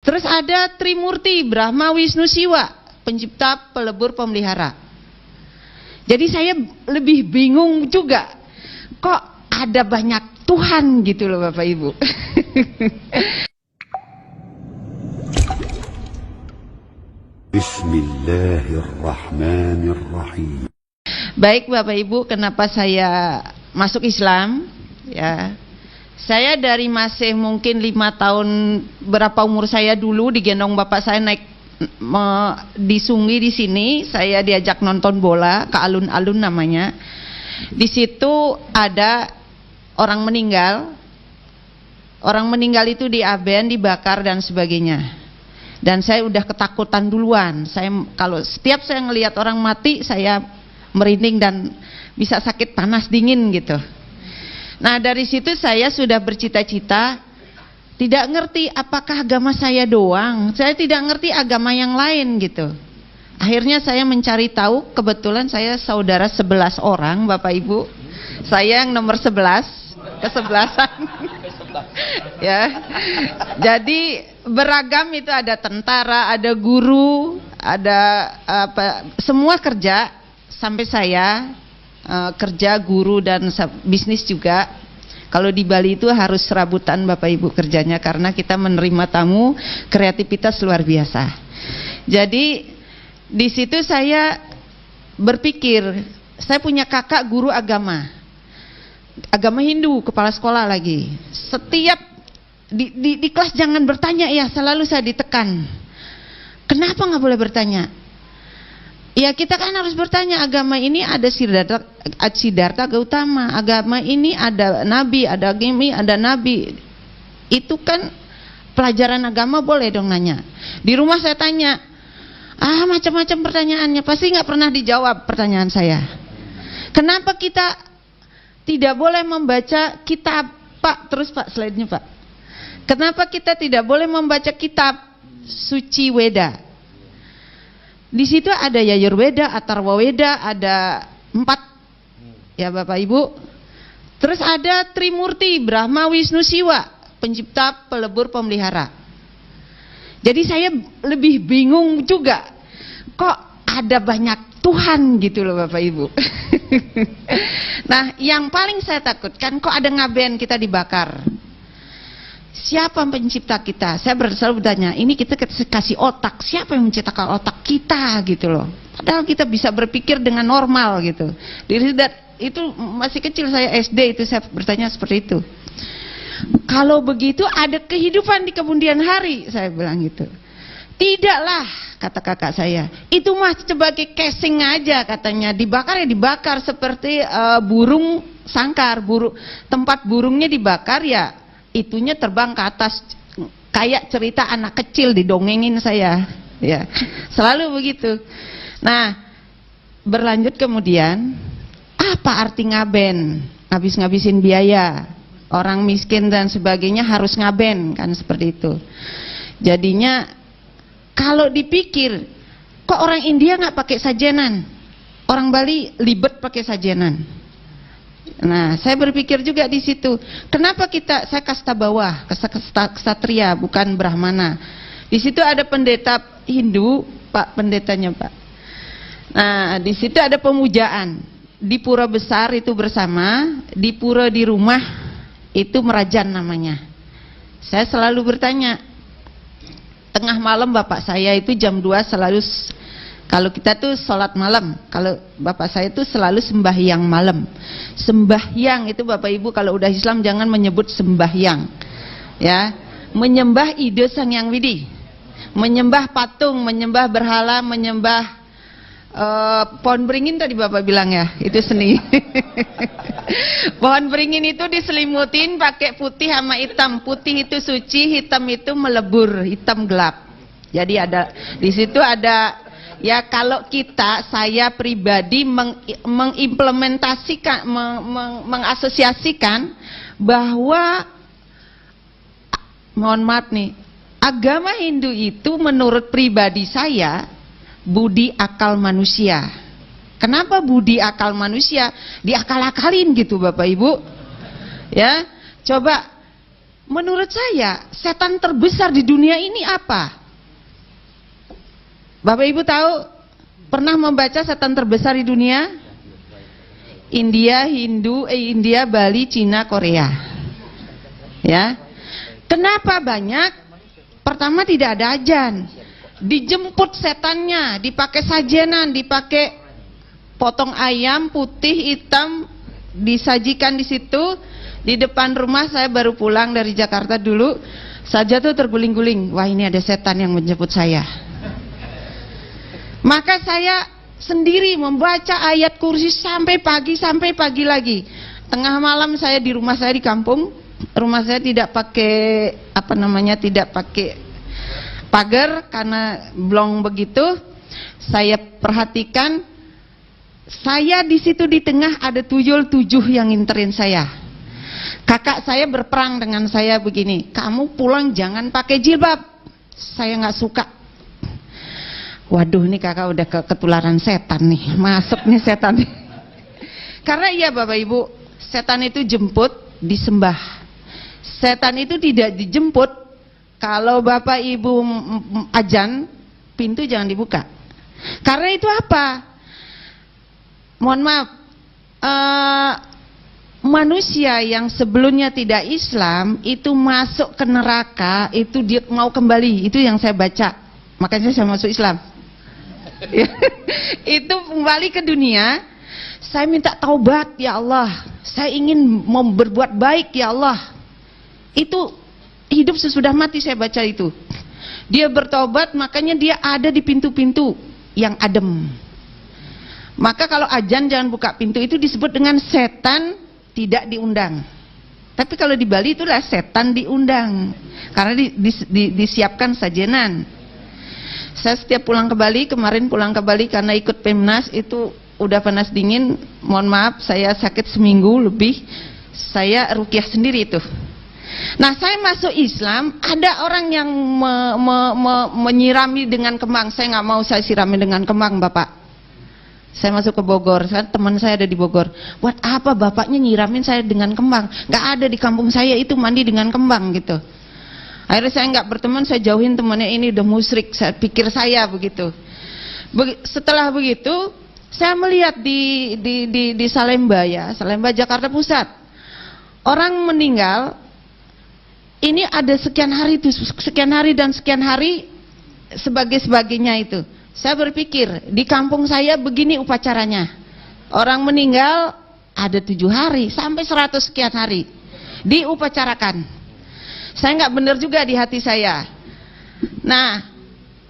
Terus ada Trimurti, Brahma, Wisnu, Siwa, pencipta, pelebur, pemelihara. Jadi saya lebih bingung juga, kok ada banyak Tuhan gitu loh Bapak Ibu. Bismillahirrahmanirrahim. Baik Bapak Ibu, kenapa saya masuk Islam? Ya, saya dari masih mungkin 5 tahun, berapa umur saya dulu, digendong bapak saya naik di Sunggi di sini. Saya diajak nonton bola ke alun-alun namanya. Di situ ada orang meninggal. Orang meninggal itu diaben, dibakar dan sebagainya. Dan saya udah ketakutan duluan. Kalau setiap saya ngelihat orang mati, saya merinding dan bisa sakit panas dingin gitu. Nah dari situ saya sudah bercita-cita, tidak ngerti apakah agama saya doang. Saya tidak ngerti agama yang lain gitu. Akhirnya saya mencari tahu, kebetulan saya saudara 11 orang Bapak Ibu. Saya yang nomor 11. Kesebelasan. Ya. Jadi beragam, itu ada tentara, ada guru, ada semua kerja, sampai saya kerja, guru dan bisnis juga. Kalau di Bali itu harus serabutan Bapak Ibu kerjanya, karena kita menerima tamu, kreativitas luar biasa. Jadi di situ saya berpikir, saya punya kakak guru agama Hindu, kepala sekolah lagi. Setiap di kelas jangan bertanya ya, selalu saya ditekan. Kenapa nggak boleh bertanya? Ya kita kan harus bertanya. Agama ini ada Siddhartha Gautama, agama ini ada nabi, ada gimi, ada nabi. Itu kan pelajaran agama, boleh dong nanya. Di rumah saya tanya, macam-macam pertanyaannya, pasti nggak pernah dijawab pertanyaan saya. Kenapa kita tidak boleh membaca kitab, Pak? Terus Pak, slide-nya Pak. Kenapa kita tidak boleh membaca kitab suci Weda? Di situ ada Yajurweda, Atharwa Weda, ada 4 ya Bapak Ibu. Terus ada Trimurti, Brahma, Wisnu, Siwa, pencipta, pelebur, pemelihara. Jadi saya lebih bingung juga, kok ada banyak Tuhan gitu loh Bapak Ibu. Nah yang paling saya takutkan, kok ada ngaben kita dibakar. Siapa pencipta kita? Saya selalu bertanya, ini kita kasih otak, siapa yang menciptakan otak kita gitu loh. Padahal kita bisa berpikir dengan normal gitu. Itu masih kecil, saya SD itu saya bertanya seperti itu. Kalau begitu ada kehidupan di kemudian hari, saya bilang gitu. Tidaklah, kata kakak saya, itu mah sebagai casing aja katanya. Dibakar ya dibakar, seperti burung sangkar, tempat burungnya dibakar ya itunya terbang ke atas, kayak cerita anak kecil didongengin saya ya, selalu begitu. Nah berlanjut kemudian, apa arti ngaben? Ngabisin biaya, orang miskin dan sebagainya harus ngaben kan, seperti itu. Jadinya kalau dipikir, kok orang India nggak pakai sajenan, orang Bali libet pakai sajenan. Nah, saya berpikir juga di situ, kenapa saya kasta bawah, ksatria, bukan Brahmana. Di situ ada pendeta Hindu, Pak, pendetanya Pak. Nah, di situ ada pemujaan. Di pura besar itu bersama, di pura di rumah itu merajan namanya. Saya selalu bertanya, tengah malam bapak saya itu jam 2 selalu, kalau kita tuh sholat malam, kalau bapak saya tuh selalu sembahyang malam. Sembahyang itu Bapak Ibu kalau udah Islam jangan menyebut sembahyang, ya, menyembah ide Sang Yang Widi, menyembah patung, menyembah berhala, menyembah pohon beringin tadi Bapak bilang ya, itu seni. Pohon beringin itu diselimutin pakai putih sama hitam. Putih itu suci, hitam itu melebur, hitam gelap. Jadi ada di situ ada. Ya kalau saya pribadi mengimplementasikan, mengasosiasikan bahwa, mohon maaf nih, agama Hindu itu menurut pribadi saya budi akal manusia. Kenapa budi akal manusia? Diakal-akalin gitu Bapak Ibu. Ya, coba menurut saya setan terbesar di dunia ini apa? Bapak Ibu tahu, pernah membaca setan terbesar di dunia? India, India, Bali, Cina, Korea. Ya. Kenapa banyak? Pertama, tidak ada azan. Dijemput setannya, dipakai sajenan, dipakai potong ayam putih, hitam, disajikan di situ. Di depan rumah, saya baru pulang dari Jakarta dulu, saja tuh terguling-guling. Wah, ini ada setan yang menjemput saya. Maka saya sendiri membaca ayat kursi sampai pagi lagi. Tengah malam saya di rumah saya di kampung. Rumah saya tidak pakai tidak pakai pagar karena blong begitu. Saya perhatikan, saya di situ di tengah ada tuyul 7 yang nginterin saya. Kakak saya berperang dengan saya begini, kamu pulang jangan pakai jilbab. Saya nggak suka. Waduh, ini kakak udah ketularan setan nih, masuk nih setan. Karena iya Bapak Ibu, setan itu jemput, disembah. Setan itu tidak dijemput. Kalau Bapak Ibu ajan, pintu jangan dibuka. Karena itu apa? Mohon maaf, manusia yang sebelumnya tidak Islam itu masuk ke neraka, itu dia mau kembali. Itu yang saya baca, makanya saya masuk Islam. Itu kembali ke dunia. Saya minta taubat ya Allah, saya ingin berbuat baik ya Allah. Itu hidup sesudah mati, saya baca itu. Dia bertobat, makanya dia ada di pintu-pintu yang adem. Maka kalau ajan jangan buka pintu, itu disebut dengan setan tidak diundang. Tapi kalau di Bali itulah setan diundang, karena disiapkan sajenan. Saya setiap pulang ke Bali, kemarin pulang ke Bali karena ikut Pemnas, itu udah panas dingin, mohon maaf saya sakit seminggu lebih, saya ruqyah sendiri itu. Nah, saya masuk Islam, ada orang yang menyirami dengan kembang. Saya nggak mau saya sirami dengan kembang, Bapak. Saya masuk ke Bogor, teman saya ada di Bogor. Buat apa bapaknya nyiramin saya dengan kembang? Nggak ada di kampung saya itu mandi dengan kembang gitu. Akhirnya saya nggak berteman, saya jauhin temannya, ini udah musyrik, saya pikir saya begitu. Setelah begitu, saya melihat di Salemba ya, Salemba Jakarta Pusat, orang meninggal. Ini ada sekian hari itu, sekian hari dan sekian hari sebagainya itu. Saya berpikir di kampung saya begini upacaranya. Orang meninggal ada 7 hari sampai 100 sekian hari diupacarakan. Saya nggak benar juga di hati saya. Nah,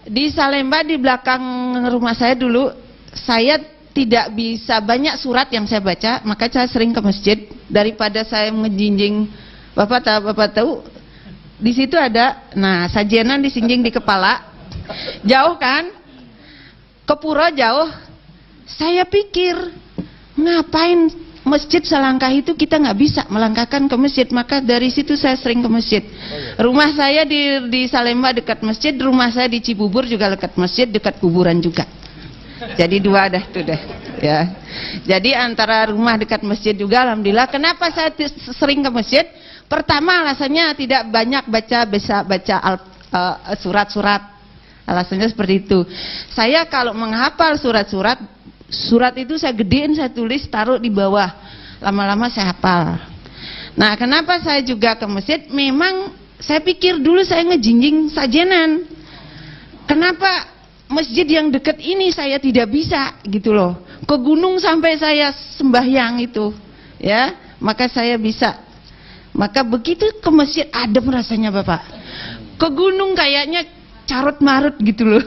di Salemba di belakang rumah saya dulu, saya tidak bisa banyak surat yang saya baca, maka saya sering ke masjid daripada saya ngejinjing. Bapak tahu di situ ada, nah sajenan disinjing di kepala, jauh kan, ke pura jauh. Saya pikir ngapain masjid selangkah itu, kita nggak bisa melangkahkan ke masjid. Maka dari situ saya sering ke masjid. Rumah saya di Salemba dekat masjid, rumah saya di Cibubur juga dekat masjid, dekat kuburan juga. Jadi 2 dah tuh dah ya. Jadi antara rumah dekat masjid juga, alhamdulillah. Kenapa saya sering ke masjid? Pertama alasannya tidak banyak bisa baca surat-surat. Alasannya seperti itu. Saya kalau menghafal surat itu saya gedein, saya tulis, taruh di bawah. Lama-lama saya hafal. Nah, kenapa saya juga ke masjid? Memang saya pikir dulu saya ngejinjing sajenan. Kenapa masjid yang dekat ini saya tidak bisa gitu loh. Ke gunung sampai saya sembahyang itu, ya. Maka saya bisa. Maka begitu ke masjid adem rasanya, Bapak. Ke gunung kayaknya carut marut gitu loh.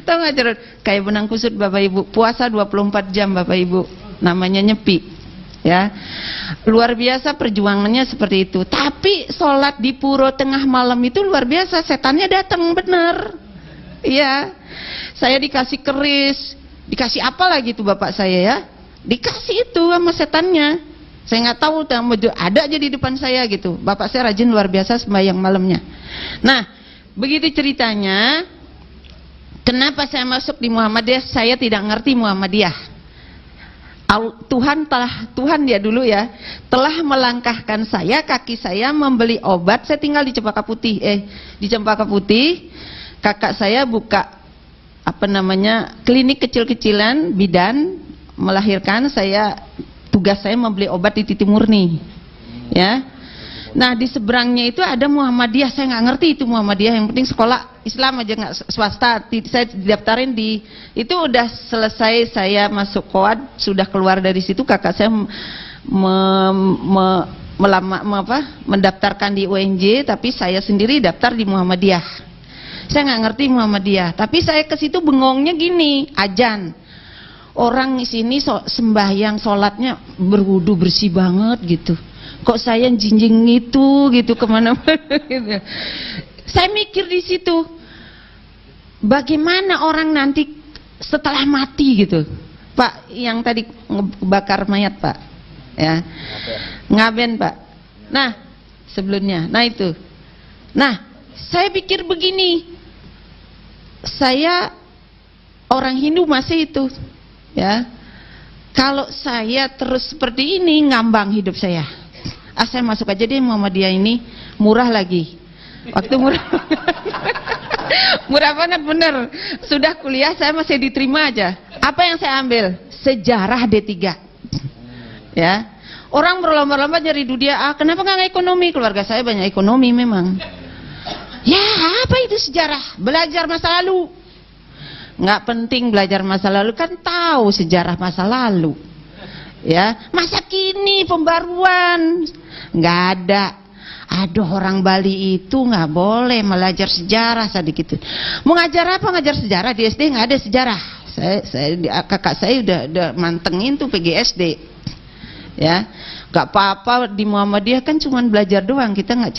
Tahu nggak carut? Kayak benang kusut Bapak Ibu. Puasa 24 jam Bapak Ibu. Namanya nyepi. Ya. Luar biasa perjuangannya seperti itu. Tapi sholat di puro tengah malam itu luar biasa. Setannya datang bener. Iya. Saya dikasih keris, dikasih apa lagi tuh Bapak saya ya? Dikasih itu sama setannya. Saya nggak tahu, ada aja di depan saya gitu. Bapak saya rajin luar biasa sembahyang malamnya. Nah, begitu ceritanya. Kenapa saya masuk di Muhammadiyah? Saya tidak ngerti Muhammadiyah. Tuhan ya dulu ya, telah melangkahkan saya, kaki saya membeli obat. Saya tinggal di Cempaka Putih. Di Cempaka Putih, kakak saya buka klinik kecil-kecilan, bidan, melahirkan. Tugas saya membeli obat di Titi Murni. Ya. Nah, di seberangnya itu ada Muhammadiyah. Saya nggak ngerti itu Muhammadiyah, yang penting sekolah Islam aja, nggak swasta. Saya didaftarin di itu. Udah selesai saya masuk koad, sudah keluar dari situ, kakak saya mendaftarkan di UNJ, tapi saya sendiri daftar di Muhammadiyah. Saya nggak ngerti Muhammadiyah, tapi saya ke situ bengongnya gini, azan. Orang di sini sembahyang, sholatnya berwudu bersih banget gitu. Kok saya jinjing gitu kemana-mana gitu. Saya mikir di situ, bagaimana orang nanti setelah mati gitu, Pak, yang tadi bakar mayat Pak, ya, ngaben Pak. Nah, sebelumnya, nah itu, nah saya pikir begini, saya orang Hindu masih itu, ya, kalau saya terus seperti ini ngambang hidup saya. Saya masuk aja deh Muhammadiyah ini, murah lagi. Waktu murah. Murah banget bener. Sudah kuliah saya masih diterima aja. Apa yang saya ambil? Sejarah D3. Ya. Orang berlomba-lomba nyari dunia. Kenapa nggak ekonomi? Keluarga saya banyak ekonomi memang. Ya, apa itu sejarah? Belajar masa lalu. Nggak penting belajar masa lalu, kan tahu sejarah masa lalu. Ya, masa kini pembaruan nggak ada. Aduh, orang Bali itu nggak boleh belajar sejarah sedikit. Mau ngajar apa? Ngajar sejarah di SD nggak ada sejarah. Kakak saya udah mantengin tuh PGSD. Ya, nggak apa-apa di Muhammadiyah kan cuman belajar doang. Kita nggak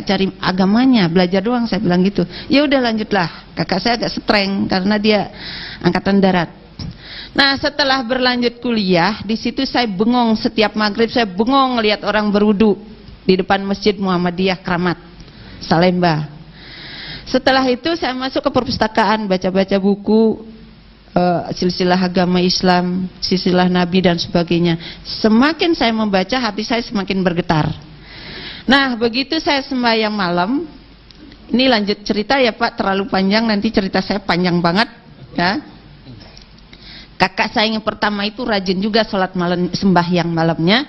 cari agamanya, belajar doang. Saya bilang gitu. Ya udah lanjutlah. Kakak saya agak streng karena dia angkatan darat. Nah, setelah berlanjut kuliah, di situ saya bengong setiap maghrib, saya bengong lihat orang berwudu di depan Masjid Muhammadiyah Kramat, Salemba. Setelah itu saya masuk ke perpustakaan, baca-baca buku silsilah agama Islam, silsilah Nabi dan sebagainya. Semakin saya membaca, hati saya semakin bergetar. Nah, begitu saya sembahyang malam, ini lanjut cerita ya Pak, terlalu panjang, nanti cerita saya panjang banget ya. Kakak saya yang pertama itu rajin juga sholat malam, sembahyang malamnya.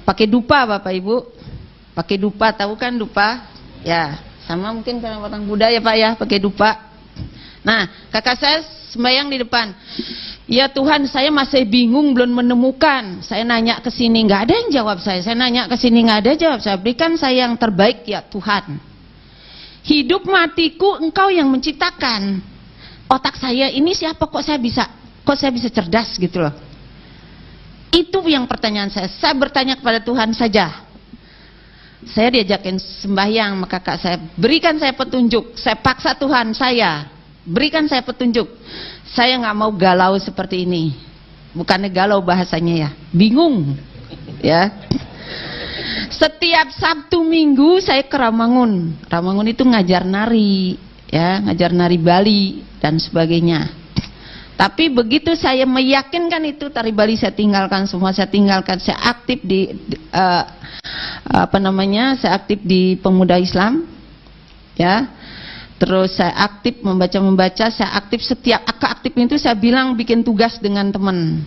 Pakai dupa Bapak Ibu, pakai dupa, tahu kan dupa? Ya, sama mungkin kalau orang Buddha ya Pak ya, pakai dupa. Nah, kakak saya sembahyang di depan. Ya Tuhan, saya masih bingung, belum menemukan. Saya nanya ke sini, nggak ada yang jawab saya. Saya nanya ke sini, nggak ada jawab saya. Berikan saya yang terbaik ya Tuhan. Hidup matiku Engkau yang menciptakan. Otak saya ini siapa, kok saya bisa cerdas gitu loh. Itu yang pertanyaan saya. Saya bertanya kepada Tuhan saja. Saya diajakin sembahyang, maka kakak saya berikan saya petunjuk. Saya paksa Tuhan saya, berikan saya petunjuk. Saya nggak mau galau seperti ini. Bukannya galau bahasanya ya, bingung ya. Setiap Sabtu Minggu saya ke Ramangun. Ramangun itu ngajar nari ya, ngajar nari Bali dan sebagainya. Tapi begitu saya meyakinkan itu, tari Bali saya tinggalkan semua, saya tinggalkan. Saya aktif di saya aktif di Pemuda Islam ya. Terus saya aktif membaca, saya aktif setiap aktif itu saya bilang bikin tugas dengan teman.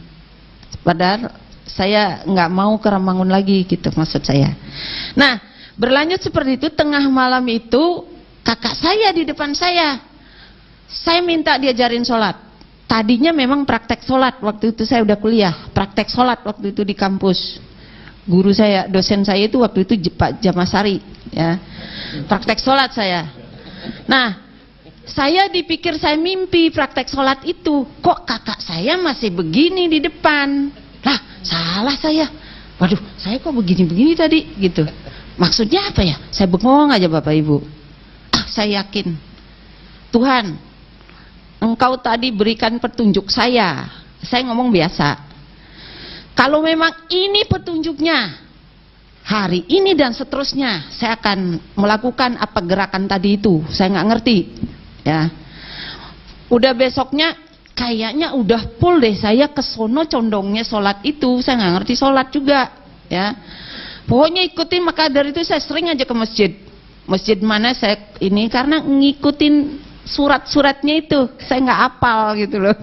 Padahal saya nggak mau ke Ramangun lagi gitu maksud saya. Nah, berlanjut seperti itu, tengah malam itu kakak saya di depan saya minta diajarin sholat. Tadinya memang praktek sholat, waktu itu saya udah kuliah, praktek sholat waktu itu di kampus. Guru saya, dosen saya itu waktu itu Pak Jamasari ya, praktek sholat saya. Nah, saya dipikir saya mimpi praktek sholat itu, kok kakak saya masih begini di depan. Lah, salah saya. Waduh, saya kok begini-begini tadi gitu. Maksudnya apa ya? Saya bengong aja Bapak Ibu. Saya yakin Tuhan, Engkau tadi berikan petunjuk saya ngomong biasa. Kalau memang ini petunjuknya, hari ini dan seterusnya saya akan melakukan apa gerakan tadi itu. Saya nggak ngerti ya. Udah besoknya kayaknya udah full deh, saya ke sono condongnya sholat itu, saya nggak ngerti sholat juga, ya. Pokoknya ikutin, maka dari itu saya sering aja ke masjid. Masjid mana saya ini, karena ngikutin surat-suratnya itu, saya nggak hafal gitu loh.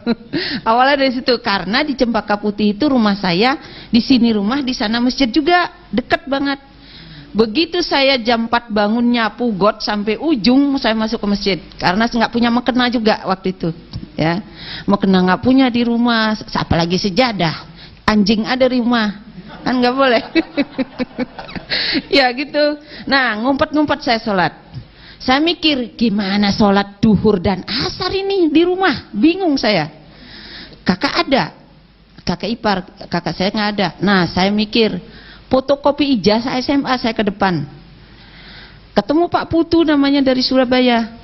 Awalnya dari situ, karena di Cempaka Putih itu rumah saya, di sini rumah, di sana masjid juga, deket banget. Begitu saya jam 4 bangun nyapu got sampai ujung, saya masuk ke masjid, karena nggak punya mukena juga waktu itu, ya. Mukena nggak punya di rumah, apalagi sejadah, anjing ada di rumah, kan nggak boleh. Ya gitu. Nah, ngumpet-ngumpet saya sholat. Saya mikir, gimana sholat duhur dan asar ini di rumah? Bingung saya. Kakak ada, kakak ipar, kakak saya nggak ada. Nah, saya mikir, fotokopi ijazah SMA saya ke depan. Ketemu Pak Putu namanya dari Surabaya.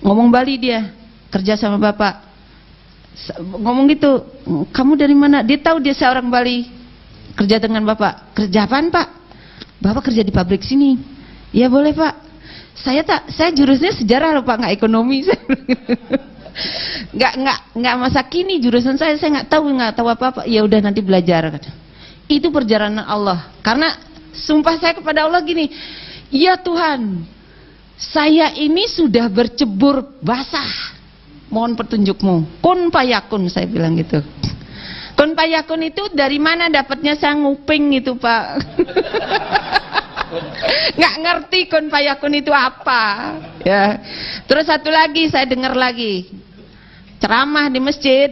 Ngomong Bali dia, kerja sama Bapak. Ngomong gitu, kamu dari mana? Dia tahu dia seorang Bali, kerja dengan Bapak. Kerja apaan Pak? Bapak kerja di pabrik sini. Ya boleh Pak. Saya jurusnya sejarah loh Pak, nggak ekonomi. nggak masa kini jurusan saya nggak tahu apa-apa. Ya udah nanti belajar. Itu perjalanan Allah. Karena sumpah saya kepada Allah gini, ya Tuhan, saya ini sudah bercebur basah. Mohon petunjukmu. Kun payakun, saya bilang gitu. Kun payakun itu dari mana dapatnya, saya nguping gitu Pak. Nggak ngerti kun payakun itu apa, ya. Terus satu lagi saya dengar lagi ceramah di masjid,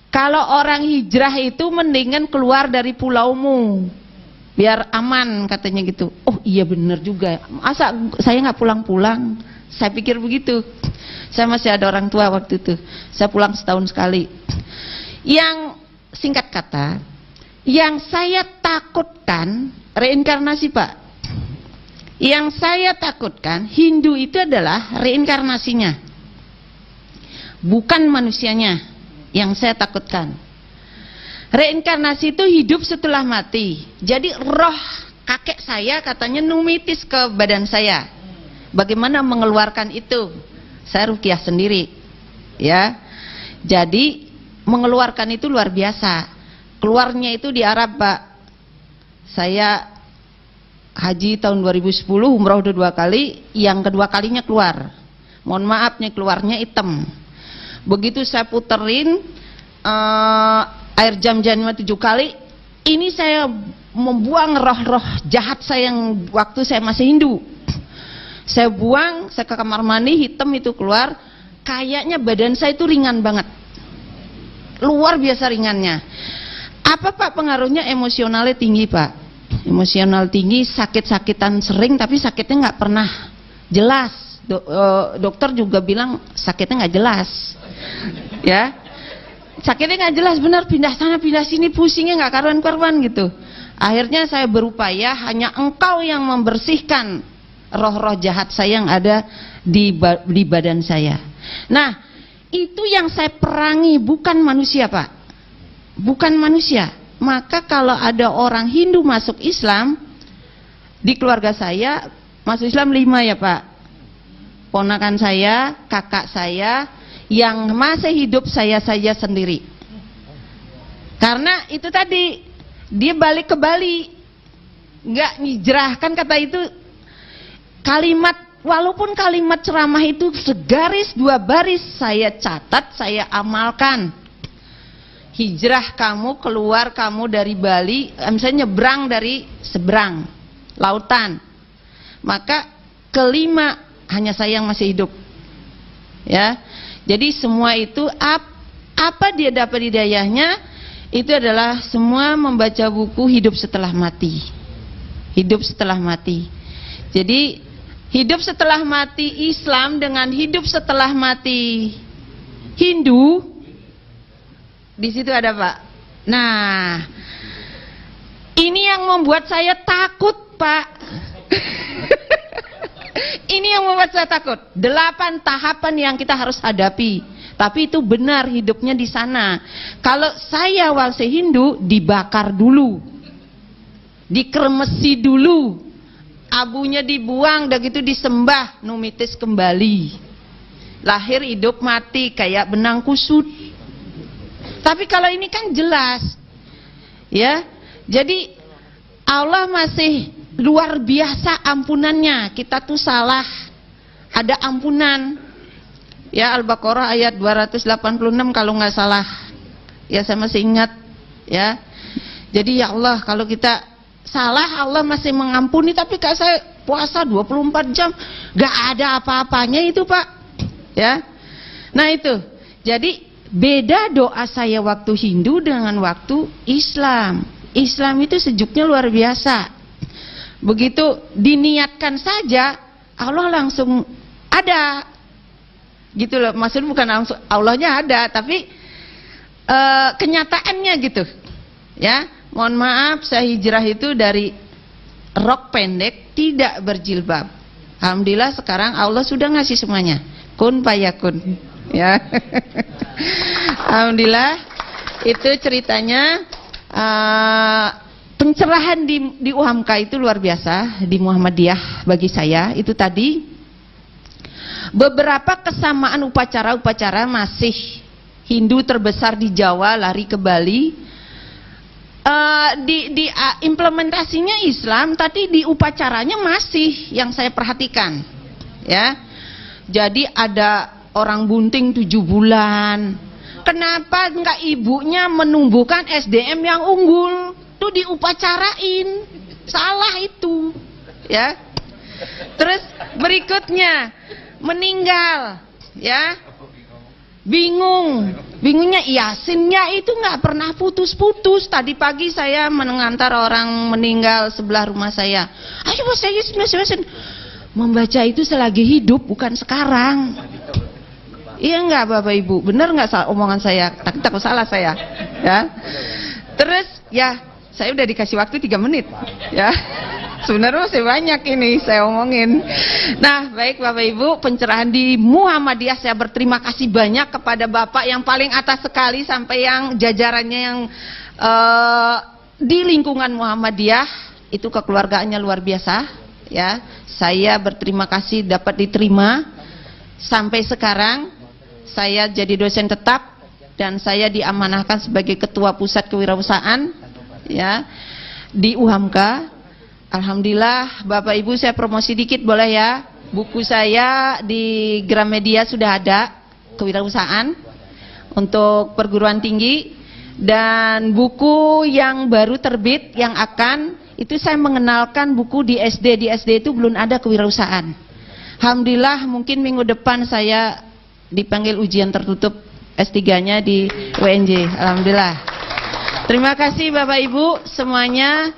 kalau orang hijrah itu mendingan keluar dari pulaumu biar aman, katanya gitu. Oh iya bener juga, masa saya nggak pulang-pulang? Saya pikir begitu. Saya masih ada orang tua waktu itu, saya pulang setahun sekali. Yang singkat kata, yang saya takutkan reinkarnasi Pak. Yang saya takutkan, Hindu itu adalah reinkarnasinya, bukan manusianya. Yang saya takutkan, reinkarnasi itu hidup setelah mati. Jadi roh kakek saya katanya numitis ke badan saya. Bagaimana mengeluarkan itu? Saya ruqyah sendiri, ya. Jadi mengeluarkan itu luar biasa. Keluarnya itu di Arab Pak. Saya haji tahun 2010, umrah udah 2 kali, yang kedua kalinya keluar. Mohon maafnya keluarnya hitam. Begitu saya puterin air jam-jamnya 7 kali, ini saya membuang roh-roh jahat saya yang waktu saya masih Hindu. Saya buang, saya ke kamar mandi, hitam itu keluar. Kayaknya badan saya itu ringan banget, luar biasa ringannya. Apa Pak pengaruhnya? Emosionalnya tinggi Pak. Emosional tinggi, sakit-sakitan sering, tapi sakitnya nggak pernah jelas. Dokter juga bilang sakitnya nggak jelas, ya. Sakitnya nggak jelas, benar, pindah sana pindah sini, pusingnya nggak karuan-karuan gitu. Akhirnya saya berupaya, hanya Engkau yang membersihkan roh-roh jahat saya yang ada di badan saya. Nah, itu yang saya perangi, bukan manusia Pak, bukan manusia. Maka kalau ada orang Hindu masuk Islam, di keluarga saya masuk Islam 5 ya Pak. Ponakan saya, kakak saya, yang masih hidup saya sendiri. Karena itu tadi, dia balik ke Bali, nggak hijrah, kan kata itu kalimat, walaupun kalimat ceramah itu segaris 2 baris, saya catat, saya amalkan. Hijrah kamu, keluar kamu dari Bali, misalnya nyebrang dari seberang lautan, maka kelima hanya saya yang masih hidup, ya. Jadi semua itu apa dia dapat hidayahnya, itu adalah semua membaca buku hidup setelah mati. Hidup setelah mati. Jadi hidup setelah mati Islam dengan hidup setelah mati Hindu, di situ ada Pak. Nah, ini yang membuat saya takut Pak. Ini yang membuat saya takut. 8 tahapan yang kita harus hadapi. Tapi itu benar, hidupnya di sana. Kalau saya walse Hindu, dibakar dulu, dikremesi dulu, abunya dibuang, udah gitu disembah, numitis kembali. lahir, hidup, mati, kayak benang kusut. Tapi kalau ini kan jelas, ya. Jadi Allah masih luar biasa ampunannya. Kita tuh salah, ada ampunan. Ya, Al-Baqarah ayat 286 kalau nggak salah. Ya, saya masih ingat. Ya, jadi ya Allah, kalau kita salah Allah masih mengampuni. Tapi kalau saya puasa 24 jam, nggak ada apa-apanya itu, Pak. Ya, nah itu. Jadi beda doa saya waktu Hindu dengan waktu Islam. Islam itu sejuknya luar biasa. Begitu diniatkan saja, Allah langsung ada. Gitu loh, maksudnya bukan langsung Allahnya ada, tapi kenyataannya gitu. Ya, mohon maaf, saya hijrah itu dari rok pendek, tidak berjilbab. Alhamdulillah sekarang Allah sudah ngasih semuanya. Kun payakun. Ya. Alhamdulillah, itu ceritanya. Pencerahan di UHAMKA itu luar biasa, di Muhammadiyah bagi saya. Itu tadi beberapa kesamaan upacara-upacara masih Hindu terbesar di Jawa lari ke Bali. Di implementasinya Islam, tapi di upacaranya masih yang saya perhatikan. Ya, jadi ada orang bunting 7 bulan. Kenapa enggak ibunya menumbuhkan SDM yang unggul? Itu diupacarain. Salah itu. Ya. Terus berikutnya meninggal, ya. Bingung. Bingungnya Yasinnya itu enggak pernah putus-putus. Tadi pagi saya mengantar orang meninggal sebelah rumah saya. Ayo Mas Yasin. Membaca itu selagi hidup, bukan sekarang. Iya enggak Bapak Ibu? Benar enggak omongan saya? Takut salah saya. Ya. Terus ya, saya udah dikasih waktu 3 menit. Ya. Sebenarnya masih banyak ini saya omongin. Nah, baik Bapak Ibu, pencerahan di Muhammadiyah saya berterima kasih banyak kepada Bapak yang paling atas sekali sampai yang jajarannya yang di lingkungan Muhammadiyah itu kekeluargaannya luar biasa. Ya, saya berterima kasih dapat diterima sampai sekarang. Saya jadi dosen tetap dan saya diamanahkan sebagai ketua pusat kewirausahaan, ya, di UHAMKA. Alhamdulillah, Bapak Ibu, saya promosi dikit boleh ya? Buku saya di Gramedia sudah ada, kewirausahaan untuk perguruan tinggi, dan buku yang baru terbit yang akan itu saya mengenalkan buku di SD. Di SD itu belum ada kewirausahaan. Alhamdulillah, mungkin minggu depan saya dipanggil ujian tertutup S3-nya di UNJ. Alhamdulillah. Terima kasih Bapak Ibu semuanya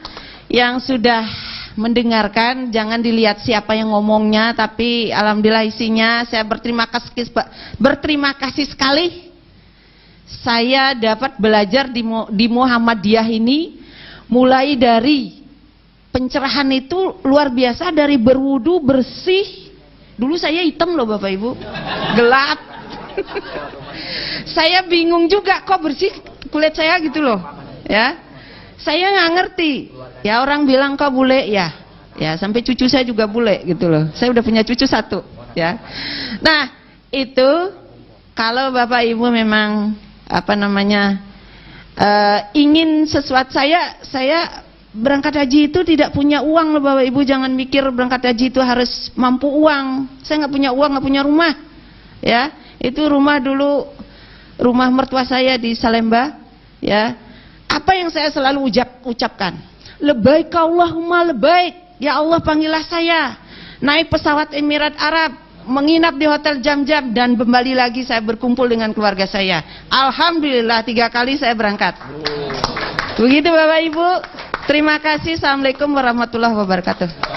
yang sudah mendengarkan. Jangan dilihat siapa yang ngomongnya, tapi alhamdulillah isinya. Saya berterima kasih sekali. Saya dapat belajar di Muhammadiyah ini mulai dari pencerahan itu luar biasa, dari berwudu bersih. Dulu saya hitam loh Bapak Ibu, gelap. Saya bingung juga kok bersih kulit saya gitu loh. Ya, saya nggak ngerti. Ya orang bilang kok bule ya. Ya sampai cucu saya juga bule gitu loh. Saya udah punya cucu 1. Ya. Nah itu kalau Bapak Ibu memang apa namanya ingin sesuatu, saya berangkat haji itu tidak punya uang loh Bapak Ibu. Jangan mikir berangkat haji itu harus mampu uang. Saya nggak punya uang, nggak punya rumah. Ya, itu rumah dulu rumah mertua saya di Salemba. Ya, apa yang saya selalu ucapkan? Lebaik Allahumma lebaik. Ya Allah, panggillah saya. Naik pesawat Emirat Arab, menginap di hotel Jam-Jam, dan kembali lagi saya berkumpul dengan keluarga saya. Alhamdulillah 3 kali saya berangkat. Begitu Bapak Ibu. Terima kasih. Assalamualaikum warahmatullahi wabarakatuh.